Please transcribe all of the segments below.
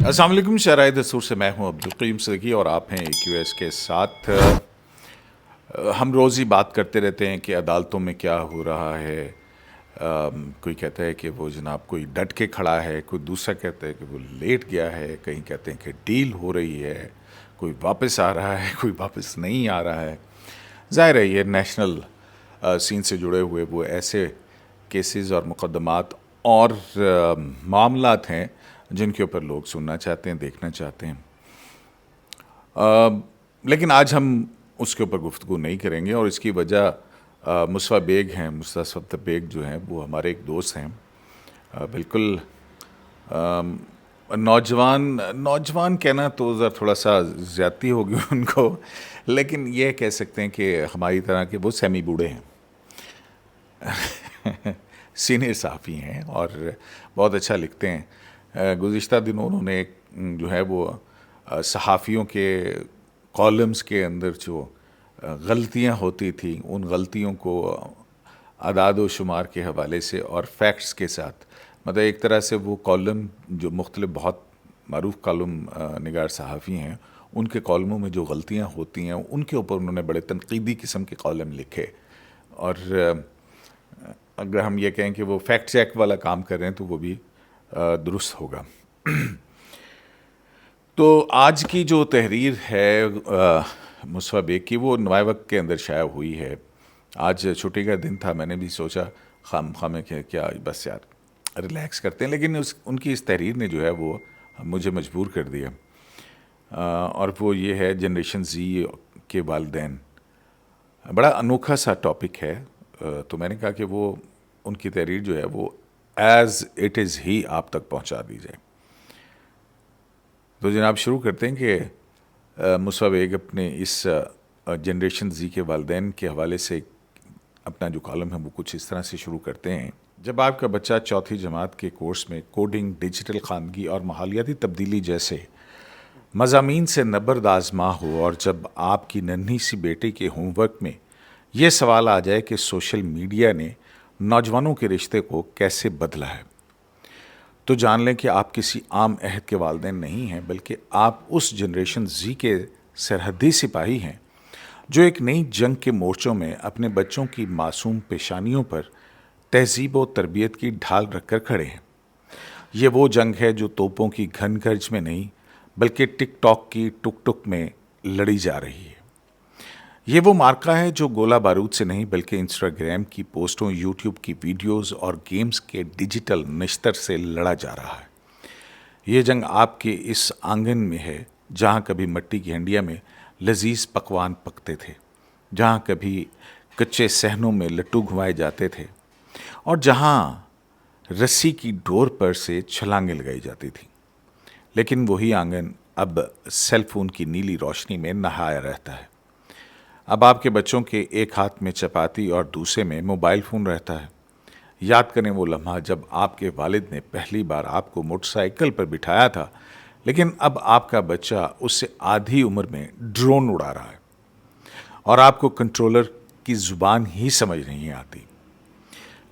السلام علیکم، شرائع دستور سے میں ہوں عبدالقیوم صدیقی اور آپ ہیں EQS کے ساتھ۔ ہم روز ہی بات کرتے رہتے ہیں کہ عدالتوں میں کیا ہو رہا ہے۔ کوئی کہتا ہے کہ وہ جناب کوئی ڈٹ کے کھڑا ہے، کوئی دوسرا کہتا ہے کہ وہ لیٹ گیا ہے، کہیں کہتے ہیں کہ ڈیل ہو رہی ہے، کوئی واپس آ رہا ہے، کوئی واپس نہیں آ رہا ہے۔ ظاہر ہے یہ نیشنل سین سے جڑے ہوئے وہ ایسے کیسز اور مقدمات اور معاملات ہیں جن کے اوپر لوگ سننا چاہتے ہیں، دیکھنا چاہتے ہیں۔ لیکن آج ہم اس کے اوپر گفتگو نہیں کریں گے، اور اس کی وجہ مصطفیٰ بیگ ہیں۔ مصطفیٰ بیگ جو ہیں وہ ہمارے ایک دوست ہیں، بالکل نوجوان کہنا تو ذرا تھوڑا سا زیادتی ہوگی ان کو، لیکن یہ کہہ سکتے ہیں کہ ہماری طرح کے وہ سیمی بوڑھے ہیں، سینئر صحافی ہیں اور بہت اچھا لکھتے ہیں۔ گزشتہ دنوں انہوں نے جو ہے وہ صحافیوں کے کالمز کے اندر جو غلطیاں ہوتی تھیں ان غلطیوں کو اعداد و شمار کے حوالے سے اور فیکٹس کے ساتھ، مطلب ایک طرح سے وہ کالم جو مختلف بہت معروف کالم نگار صحافی ہیں، ان کے کالموں میں جو غلطیاں ہوتی ہیں ان کے اوپر انہوں نے بڑے تنقیدی قسم کے کالم لکھے۔ اور اگر ہم یہ کہیں کہ وہ فیکٹ چیک والا کام کر رہے ہیں تو وہ بھی درست ہوگا۔ تو آج کی جو تحریر ہے مصطفیٰ بیگ کی، وہ نوائے وقت کے اندر شائع ہوئی ہے۔ آج چھٹی کا دن تھا، میں نے بھی سوچا خام کہ کیا بس یار ریلیکس کرتے ہیں، لیکن ان کی اس تحریر نے جو ہے وہ مجھے مجبور کر دیا، اور وہ یہ ہے جنریشن زی کے والدین۔ بڑا انوکھا سا ٹاپک ہے، تو میں نے کہا کہ وہ ان کی تحریر جو ہے وہ ایز اٹ از ہی آپ تک پہنچا دی جائے۔ تو جناب شروع کرتے ہیں کہ مصطفیٰ بیگ اپنے اس جنریشن زی کے والدین کے حوالے سے اپنا جو کالم ہے وہ کچھ اس طرح سے شروع کرتے ہیں۔ جب آپ کا بچہ چوتھی جماعت کے کورس میں کوڈنگ، ڈیجیٹل خواندگی اور ماحولیاتی تبدیلی جیسے مضامین سے نبرد آزما ہو، اور جب آپ کی ننھی سی بیٹی کے ہوم ورک میں یہ سوال آ جائے کہ سوشل میڈیا نے نوجوانوں کے رشتے کو کیسے بدلا ہے، تو جان لیں کہ آپ کسی عام عہد کے والدین نہیں ہیں، بلکہ آپ اس جنریشن زی کے سرحدی سپاہی ہیں جو ایک نئی جنگ کے مورچوں میں اپنے بچوں کی معصوم پیشانیوں پر تہذیب و تربیت کی ڈھال رکھ کر کھڑے ہیں۔ یہ وہ جنگ ہے جو توپوں کی گھن گرج میں نہیں بلکہ ٹک ٹاک کی ٹک ٹک میں لڑی جا رہی ہے۔ یہ وہ معرکہ ہے جو گولہ بارود سے نہیں بلکہ انسٹاگرام کی پوسٹوں، یوٹیوب کی ویڈیوز اور گیمز کے ڈیجیٹل نشتر سے لڑا جا رہا ہے۔ یہ جنگ آپ کے اس آنگن میں ہے جہاں کبھی مٹی کی ہنڈیا میں لذیذ پکوان پکتے تھے، جہاں کبھی کچے صحنوں میں لٹو گھمائے جاتے تھے، اور جہاں رسی کی ڈور پر سے چھلانگیں لگائی جاتی تھیں۔ لیکن وہی آنگن اب سیل فون کی نیلی روشنی میں نہایا رہتا ہے۔ اب آپ کے بچوں کے ایک ہاتھ میں چپاتی اور دوسرے میں موبائل فون رہتا ہے۔ یاد کریں وہ لمحہ جب آپ کے والد نے پہلی بار آپ کو موٹر سائیکل پر بٹھایا تھا، لیکن اب آپ کا بچہ اس سے آدھی عمر میں ڈرون اڑا رہا ہے، اور آپ کو کنٹرولر کی زبان ہی سمجھ نہیں آتی۔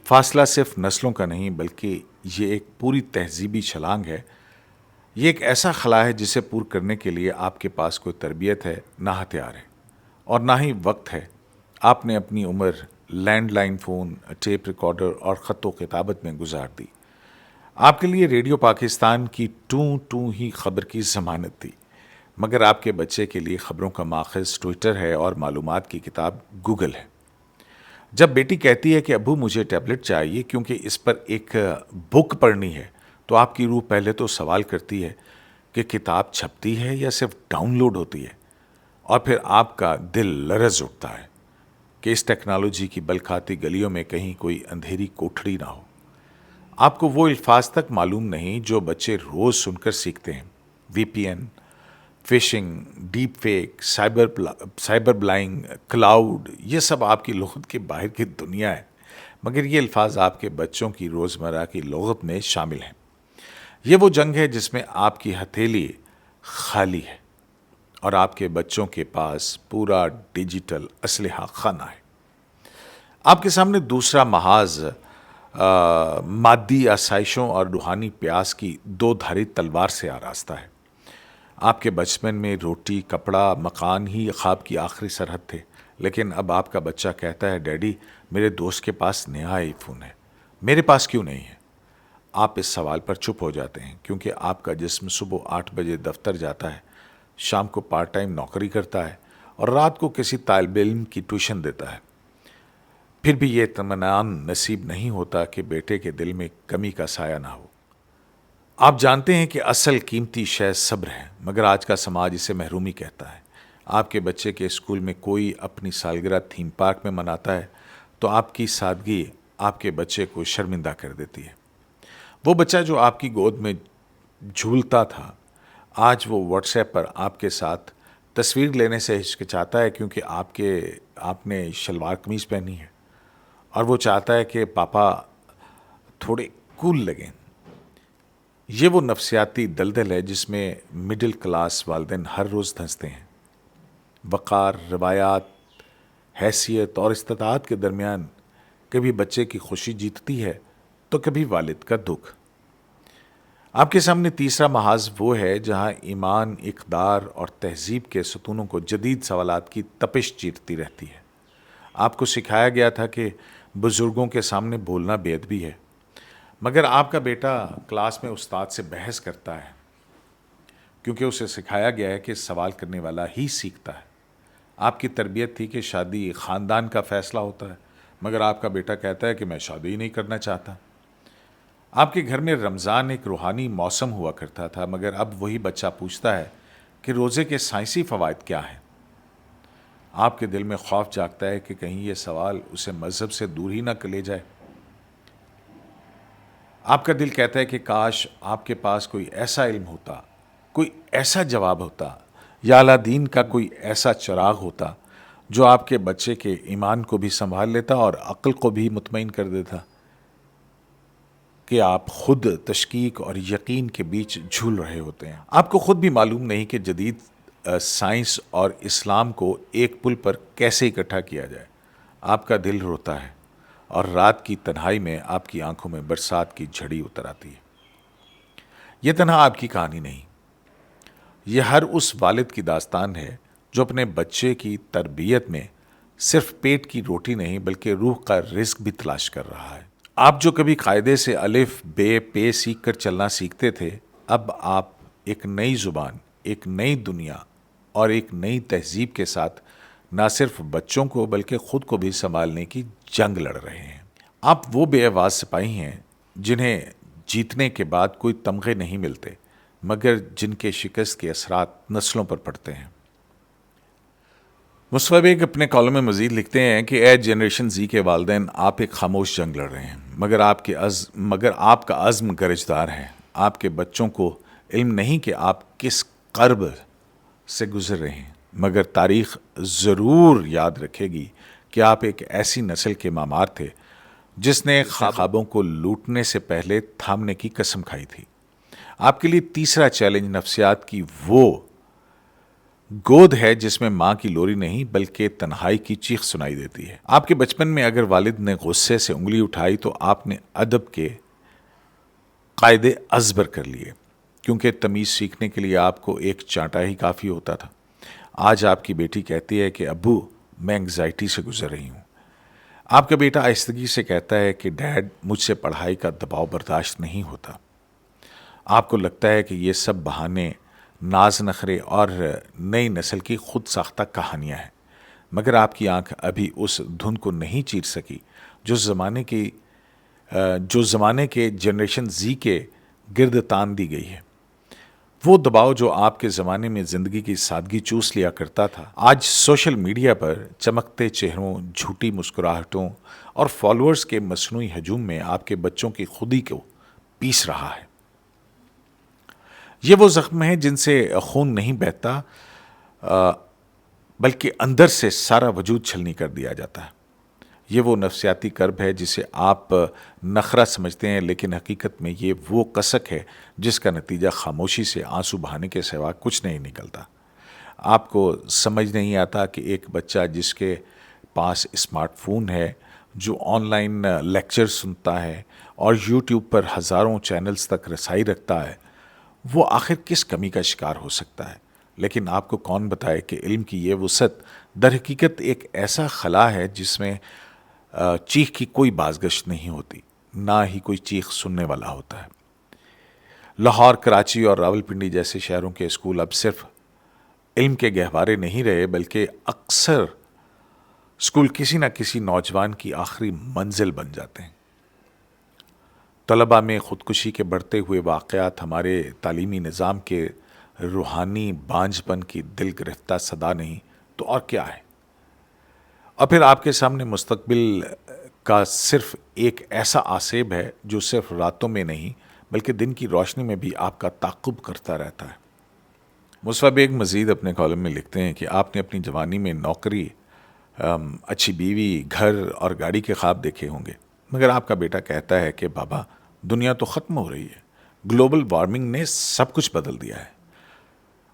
فاصلہ صرف نسلوں کا نہیں بلکہ یہ ایک پوری تہذیبی چھلانگ ہے۔ یہ ایک ایسا خلا ہے جسے پور کرنے کے لیے آپ کے پاس کوئی تربیت ہے نہ ہتھیار ہے اور نہ ہی وقت ہے۔ آپ نے اپنی عمر land line phone, tape recorder اور خط و کتابت میں گزار دی۔ آپ کے لیے ریڈیو پاکستان کی ٹوں ٹوں ہی خبر کی ضمانت تھی، مگر آپ کے بچے کے لیے خبروں کا ماخذ ٹویٹر ہے اور معلومات کی کتاب گوگل ہے۔ جب بیٹی کہتی ہے کہ ابو مجھے ٹیبلٹ چاہیے کیونکہ اس پر ایک بک پڑھنی ہے، تو آپ کی روح پہلے تو سوال کرتی ہے کہ کتاب چھپتی ہے یا صرف ڈاؤن لوڈ ہوتی ہے، اور پھر آپ کا دل لرز اٹھتا ہے کہ اس ٹیکنالوجی کی بل کھاتی گلیوں میں کہیں کوئی اندھیری کوٹھڑی نہ ہو۔ آپ کو وہ الفاظ تک معلوم نہیں جو بچے روز سن کر سیکھتے ہیں: V P N, phishing, deep fake, cyber bullying, cloud. یہ سب آپ کی لغت کے باہر کی دنیا ہے، مگر یہ الفاظ آپ کے بچوں کی روزمرہ کی لغت میں شامل ہیں۔ یہ وہ جنگ ہے جس میں آپ کی ہتھیلی خالی ہے اور آپ کے بچوں کے پاس پورا ڈیجیٹل اسلحہ خانہ ہے۔ آپ کے سامنے دوسرا محاذ مادی آسائشوں اور روحانی پیاس کی دو دھاری تلوار سے آراستہ ہے۔ آپ کے بچپن میں روٹی، کپڑا، مکان ہی خواب کی آخری سرحد تھے، لیکن اب آپ کا بچہ کہتا ہے ڈیڈی میرے دوست کے پاس نیا آئی فون ہے، میرے پاس کیوں نہیں ہے؟ آپ اس سوال پر چپ ہو جاتے ہیں، کیونکہ آپ کا جسم صبح 8 بجے دفتر جاتا ہے، شام کو پارٹ ٹائم نوکری کرتا ہے اور رات کو کسی طالب علم کی ٹیوشن دیتا ہے۔ پھر بھی یہ اطمینان نصیب نہیں ہوتا کہ بیٹے کے دل میں کمی کا سایہ نہ ہو۔ آپ جانتے ہیں کہ اصل قیمتی شے صبر ہے، مگر آج کا سماج اسے محرومی کہتا ہے۔ آپ کے بچے کے اسکول میں کوئی اپنی سالگرہ تھیم پارک میں مناتا ہے تو آپ کی سادگی آپ کے بچے کو شرمندہ کر دیتی ہے۔ وہ بچہ جو آپ کی گود میں جھولتا تھا، آج وہ واٹس ایپ پر آپ کے ساتھ تصویر لینے سے ہچکچاتا ہے کیونکہ آپ نے شلوار قمیض پہنی ہے، اور وہ چاہتا ہے کہ پاپا تھوڑے کول لگیں۔ یہ وہ نفسیاتی دلدل ہے جس میں مڈل کلاس والدین ہر روز دھنستے ہیں۔ وقار، روایات، حیثیت اور استطاعت کے درمیان کبھی بچے کی خوشی جیتتی ہے تو کبھی والد کا دکھ۔ آپ کے سامنے تیسرا محاذ وہ ہے جہاں ایمان، اقدار اور تہذیب کے ستونوں کو جدید سوالات کی تپش چیرتی رہتی ہے۔ آپ کو سکھایا گیا تھا کہ بزرگوں کے سامنے بولنا بے ادبی ہے، مگر آپ کا بیٹا کلاس میں استاد سے بحث کرتا ہے کیونکہ اسے سکھایا گیا ہے کہ سوال کرنے والا ہی سیکھتا ہے۔ آپ کی تربیت تھی کہ شادی خاندان کا فیصلہ ہوتا ہے، مگر آپ کا بیٹا کہتا ہے کہ میں شادی ہی نہیں کرنا چاہتا۔ آپ کے گھر میں رمضان ایک روحانی موسم ہوا کرتا تھا، مگر اب وہی بچہ پوچھتا ہے کہ روزے کے سائنسی فوائد کیا ہیں۔ آپ کے دل میں خوف جاگتا ہے کہ کہیں یہ سوال اسے مذہب سے دور ہی نہ لے جائے۔ آپ کا دل کہتا ہے کہ کاش آپ کے پاس کوئی ایسا علم ہوتا، کوئی ایسا جواب ہوتا، یا اعلیٰ دین کا کوئی ایسا چراغ ہوتا جو آپ کے بچے کے ایمان کو بھی سنبھال لیتا اور عقل کو بھی مطمئن کر دیتا کہ آپ خود تشکیک اور یقین کے بیچ جھول رہے ہوتے ہیں۔ آپ کو خود بھی معلوم نہیں کہ جدید سائنس اور اسلام کو ایک پل پر کیسے اکٹھا کیا جائے۔ آپ کا دل روتا ہے اور رات کی تنہائی میں آپ کی آنکھوں میں برسات کی جھڑی اتر آتی ہے۔ یہ تنہا آپ کی کہانی نہیں، یہ ہر اس والد کی داستان ہے جو اپنے بچے کی تربیت میں صرف پیٹ کی روٹی نہیں بلکہ روح کا رزق بھی تلاش کر رہا ہے۔ آپ جو کبھی قاعدے سے الف بے پے سیکھ کر چلنا سیکھتے تھے، اب آپ ایک نئی زبان، ایک نئی دنیا اور ایک نئی تہذیب کے ساتھ نہ صرف بچوں کو بلکہ خود کو بھی سنبھالنے کی جنگ لڑ رہے ہیں۔ آپ وہ بے آواز سپاہی ہیں جنہیں جیتنے کے بعد کوئی تمغے نہیں ملتے، مگر جن کے شکست کے اثرات نسلوں پر پڑتے ہیں۔ مصطفیٰ بیگ اپنے کالم میں مزید لکھتے ہیں کہ اے جنریشن زی کے والدین، آپ ایک خاموش جنگ لڑ رہے ہیں، مگر آپ کا عزم گرجدار ہے۔ آپ کے بچوں کو علم نہیں کہ آپ کس کرب سے گزر رہے ہیں، مگر تاریخ ضرور یاد رکھے گی کہ آپ ایک ایسی نسل کے معمار تھے جس نے خوابوں کو لوٹنے سے پہلے تھامنے کی قسم کھائی تھی۔ آپ کے لیے تیسرا چیلنج نفسیات کی وہ گود ہے جس میں ماں کی لوری نہیں بلکہ تنہائی کی چیخ سنائی دیتی ہے۔ آپ کے بچپن میں اگر والد نے غصے سے انگلی اٹھائی تو آپ نے ادب کے قاعدے ازبر کر لیے، کیونکہ تمیز سیکھنے کے لیے آپ کو ایک چانٹا ہی کافی ہوتا تھا۔ آج آپ کی بیٹی کہتی ہے کہ ابو میں انگزائٹی سے گزر رہی ہوں۔ آپ کا بیٹا آہستگی سے کہتا ہے کہ ڈیڈ مجھ سے پڑھائی کا دباؤ برداشت نہیں ہوتا۔ آپ کو لگتا ہے کہ یہ سب بہانے، ناز نخرے اور نئی نسل کی خود ساختہ کہانیاں ہیں، مگر آپ کی آنکھ ابھی اس دھن کو نہیں چیر سکی جو زمانے کے جنریشن زی کے گرد تان دی گئی ہے۔ وہ دباؤ جو آپ کے زمانے میں زندگی کی سادگی چوس لیا کرتا تھا، آج سوشل میڈیا پر چمکتے چہروں، جھوٹی مسکراہٹوں اور فالوورز کے مصنوعی ہجوم میں آپ کے بچوں کی خودی کو پیس رہا ہے۔ یہ وہ زخم ہیں جن سے خون نہیں بہتا بلکہ اندر سے سارا وجود چھلنی کر دیا جاتا ہے۔ یہ وہ نفسیاتی کرب ہے جسے آپ نخرہ سمجھتے ہیں، لیکن حقیقت میں یہ وہ کسک ہے جس کا نتیجہ خاموشی سے آنسو بہانے کے سوا کچھ نہیں نکلتا۔ آپ کو سمجھ نہیں آتا کہ ایک بچہ جس کے پاس اسمارٹ فون ہے جو آن لائن لیکچر سنتا ہے اور یوٹیوب پر ہزاروں چینلز تک رسائی رکھتا ہے، وہ آخر کس کمی کا شکار ہو سکتا ہے؟ لیکن آپ کو کون بتائے کہ علم کی یہ وسعت در حقیقت ایک ایسا خلا ہے جس میں چیخ کی کوئی بازگشت نہیں ہوتی، نہ ہی کوئی چیخ سننے والا ہوتا ہے۔ لاہور، کراچی اور راولپنڈی جیسے شہروں کے اسکول اب صرف علم کے گہوارے نہیں رہے، بلکہ اکثر اسکول کسی نہ کسی نوجوان کی آخری منزل بن جاتے ہیں۔ طلباء میں خودکشی کے بڑھتے ہوئے واقعات ہمارے تعلیمی نظام کے روحانی بانجھ پن کی دل گرفتہ صدا نہیں تو اور کیا ہے؟ اور پھر آپ کے سامنے مستقبل کا صرف ایک ایسا آسیب ہے جو صرف راتوں میں نہیں بلکہ دن کی روشنی میں بھی آپ کا تعاقب کرتا رہتا ہے۔ مصطفیٰ بیگ مزید اپنے کالم میں لکھتے ہیں کہ آپ نے اپنی جوانی میں نوکری، اچھی بیوی، گھر اور گاڑی کے خواب دیکھے ہوں گے، مگر آپ کا بیٹا کہتا ہے کہ بابا دنیا تو ختم ہو رہی ہے، گلوبل وارمنگ نے سب کچھ بدل دیا ہے۔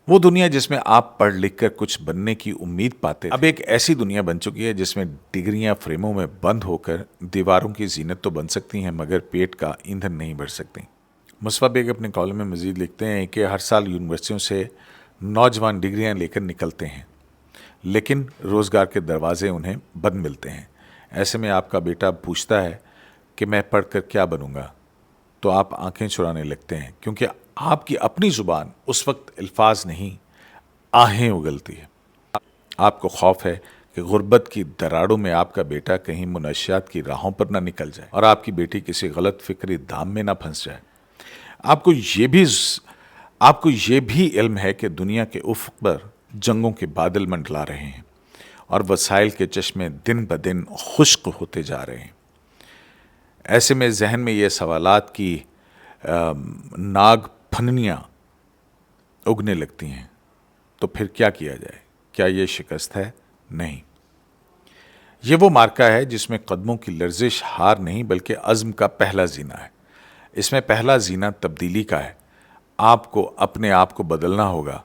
وہ دنیا جس میں آپ پڑھ لکھ کر کچھ بننے کی امید پاتے اب ایک ایسی دنیا بن چکی ہے جس میں ڈگریاں فریموں میں بند ہو کر دیواروں کی زینت تو بن سکتی ہیں مگر پیٹ کا ایندھن نہیں بڑھ سکتی۔ مصطفیٰ بیگ اپنے کالم میں مزید لکھتے ہیں کہ ہر سال یونیورسٹیوں سے نوجوان ڈگریاں لے کر نکلتے ہیں، لیکن روزگار کے دروازے انہیں بند ملتے ہیں۔ ایسے میں آپ کا بیٹا پوچھتا ہے کہ میں پڑھ کر کیا بنوں گا، تو آپ آنکھیں چرانے لگتے ہیں، کیونکہ آپ کی اپنی زبان اس وقت الفاظ نہیں آہیں اگلتی ہے۔ آپ کو خوف ہے کہ غربت کی دراڑوں میں آپ کا بیٹا کہیں منشیات کی راہوں پر نہ نکل جائے اور آپ کی بیٹی کسی غلط فکری دام میں نہ پھنس جائے۔ آپ کو یہ بھی علم ہے کہ دنیا کے افق پر جنگوں کے بادل منڈلا رہے ہیں اور وسائل کے چشمے دن بدن خشک ہوتے جا رہے ہیں۔ ایسے میں ذہن میں یہ سوالات کی ناگ پھننیاں اگنے لگتی ہیں، تو پھر کیا کیا جائے؟ کیا یہ شکست ہے؟ نہیں، یہ وہ مارکا ہے جس میں قدموں کی لرزش ہار نہیں بلکہ عزم کا پہلا زینہ ہے۔ اس میں پہلا زینہ تبدیلی کا ہے۔ آپ کو اپنے آپ کو بدلنا ہوگا۔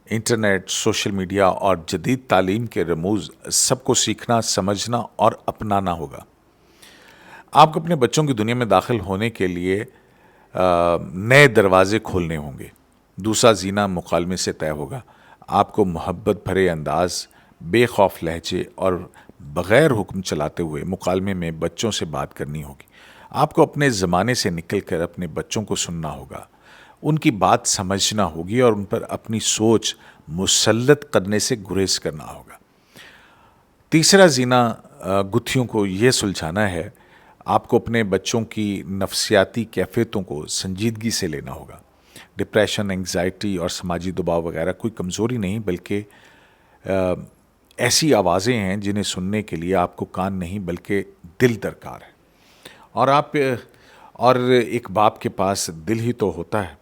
انٹرنیٹ، سوشل میڈیا اور جدید تعلیم کے رموز سب کو سیکھنا، سمجھنا اور اپنانا ہوگا۔ آپ کو اپنے بچوں کی دنیا میں داخل ہونے کے لیے نئے دروازے کھولنے ہوں گے۔ دوسرا زینہ مکالمے سے طے ہوگا۔ آپ کو محبت بھرے انداز، بے خوف لہجے اور بغیر حکم چلاتے ہوئے مکالمے میں بچوں سے بات کرنی ہوگی۔ آپ کو اپنے زمانے سے نکل کر اپنے بچوں کو سننا ہوگا، ان کی بات سمجھنا ہوگی اور ان پر اپنی سوچ مسلط کرنے سے گریز کرنا ہوگا۔ تیسرا زینہ گتھیوں کو یہ سلجھانا ہے۔ آپ کو اپنے بچوں کی نفسیاتی کیفیتوں کو سنجیدگی سے لینا ہوگا۔ ڈپریشن، انگزائٹی اور سماجی دباؤ وغیرہ کوئی کمزوری نہیں بلکہ ایسی آوازیں ہیں جنہیں سننے کے لیے آپ کو کان نہیں بلکہ دل درکار ہے۔ اور ایک باپ کے پاس دل ہی تو ہوتا ہے۔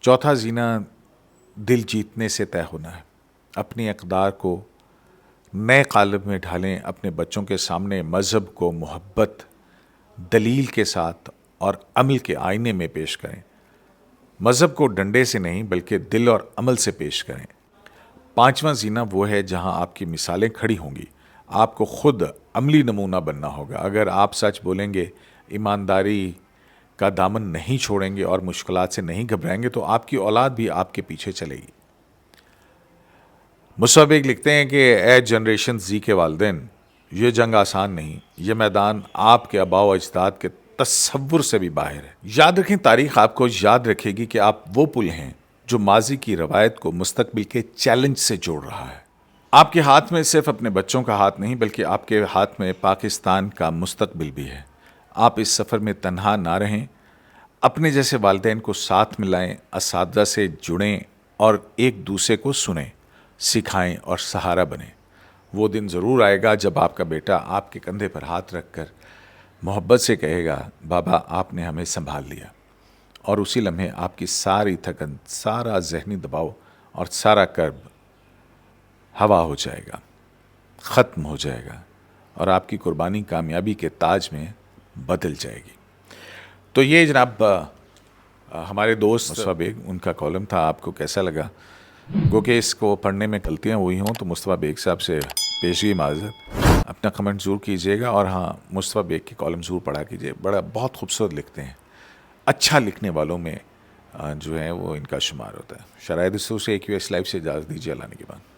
چوتھا زینہ دل جیتنے سے طے ہونا ہے۔ اپنی اقدار کو نئے قالب میں ڈھالیں، اپنے بچوں کے سامنے مذہب کو محبت، دلیل کے ساتھ اور عمل کے آئینے میں پیش کریں۔ مذہب کو ڈنڈے سے نہیں بلکہ دل اور عمل سے پیش کریں۔ پانچواں زینہ وہ ہے جہاں آپ کی مثالیں کھڑی ہوں گی۔ آپ کو خود عملی نمونہ بننا ہوگا۔ اگر آپ سچ بولیں گے، ایمانداری کا دامن نہیں چھوڑیں گے اور مشکلات سے نہیں گھبرائیں گے تو آپ کی اولاد بھی آپ کے پیچھے چلے گی۔ مصطفیٰ بیگ لکھتے ہیں کہ اے جنریشن زی کے والدین، یہ جنگ آسان نہیں، یہ میدان آپ کے آباء و اجداد کے تصور سے بھی باہر ہے۔ یاد رکھیں، تاریخ آپ کو یاد رکھے گی کہ آپ وہ پل ہیں جو ماضی کی روایت کو مستقبل کے چیلنج سے جوڑ رہا ہے۔ آپ کے ہاتھ میں صرف اپنے بچوں کا ہاتھ نہیں بلکہ آپ کے ہاتھ میں پاکستان کا مستقبل بھی ہے۔ آپ اس سفر میں تنہا نہ رہیں، اپنے جیسے والدین کو ساتھ ملائیں، اساتذہ سے جڑیں اور ایک دوسرے کو سنیں، سکھائیں اور سہارا بنیں۔ وہ دن ضرور آئے گا جب آپ کا بیٹا آپ کے کندھے پر ہاتھ رکھ کر محبت سے کہے گا، بابا آپ نے ہمیں سنبھال لیا، اور اسی لمحے آپ کی ساری تھکن، سارا ذہنی دباؤ اور سارا کرب ہوا ہو جائے گا، ختم ہو جائے گا، اور آپ کی قربانی کامیابی کے تاج میں بدل جائے گی۔ تو یہ جناب ہمارے دوست مصطفیٰ بیگ، ان کا کالم تھا۔ آپ کو کیسا لگا؟ گو کہ اس کو پڑھنے میں غلطیاں ہوئی ہوں تو مصطفیٰ بیگ صاحب سے پیشگی معذرت۔ اپنا کمنٹ ضرور کیجیے گا، اور ہاں مصطفیٰ بیگ کی کالم ضرور پڑھا کیجیے، بہت خوبصورت لکھتے ہیں، اچھا لکھنے والوں میں جو ہے وہ ان کا شمار ہوتا ہے۔ شرائط دوستوں سے AQS لائف سے اجازت دیجیے، اللہ نے کے بعد۔